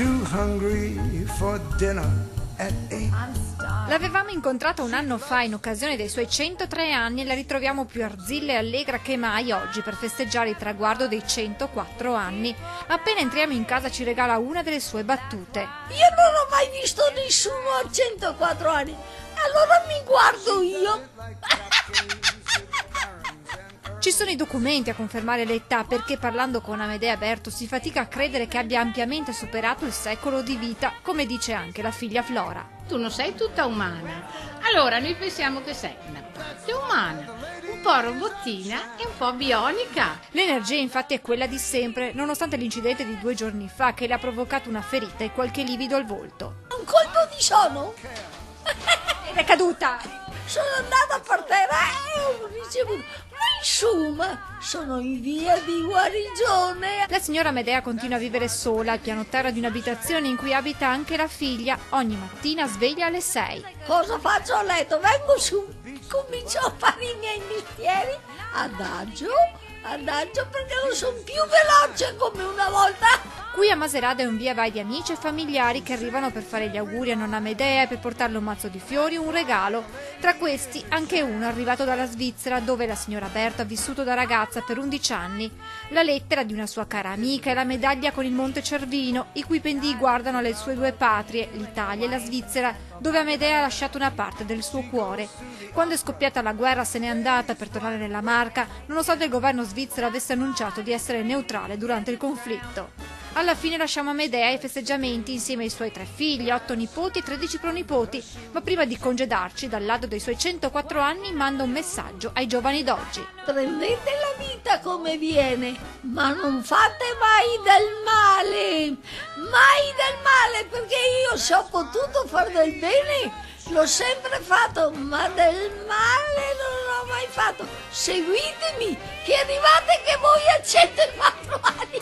too hungry for dinner at 8. L'avevamo incontrata un anno fa in occasione dei suoi 103 anni e la ritroviamo più arzilla e allegra che mai oggi per festeggiare il traguardo dei 104 anni. Appena entriamo in casa ci regala una delle sue battute. Io non ho mai visto nessuno a 104 anni, allora mi guardo io. Ci sono i documenti a confermare l'età perché parlando con Amedea Berto si fatica a credere che abbia ampiamente superato il secolo di vita, come dice anche la figlia Flora. Tu non sei tutta umana, allora noi pensiamo che sei una parte umana, un po' robottina e un po' bionica. L'energia infatti è quella di sempre, nonostante l'incidente di 2 giorni fa che le ha provocato una ferita e qualche livido al volto. Un colpo di sonno? Ed è caduta! Sono andata per terra e ho ricevuto, ma insomma, sono in via di guarigione. La signora Medea continua a vivere sola al piano terra di un'abitazione in cui abita anche la figlia. Ogni mattina sveglia alle 6. Cosa faccio a letto? Vengo su, comincio a fare i miei mestieri, adagio perché non sono più veloce come una volta. Qui a Maserata è un via vai di amici e familiari che arrivano per fare gli auguri a nonna Medea e per portarle un mazzo di fiori, un regalo. Tra questi anche uno arrivato dalla Svizzera, dove la signora Berta ha vissuto da ragazza per 11 anni. La lettera di una sua cara amica e la medaglia con il Monte Cervino, i cui pendii guardano le sue 2 patrie, l'Italia e la Svizzera, dove Amedea ha lasciato una parte del suo cuore. Quando è scoppiata la guerra se n'è andata per tornare nella Marca, nonostante il governo svizzero avesse annunciato di essere neutrale durante il conflitto. Alla fine lasciamo Amedea ai festeggiamenti insieme ai suoi 3 figli, 8 nipoti e 13 pronipoti, ma prima di congedarci dal lato dei suoi 104 anni manda un messaggio ai giovani d'oggi. Prendete la vita come viene, ma non fate mai del male, perché io se ho potuto fare del bene l'ho sempre fatto, ma del male non l'ho mai fatto. Seguitemi, che arrivate che voi a 104 anni.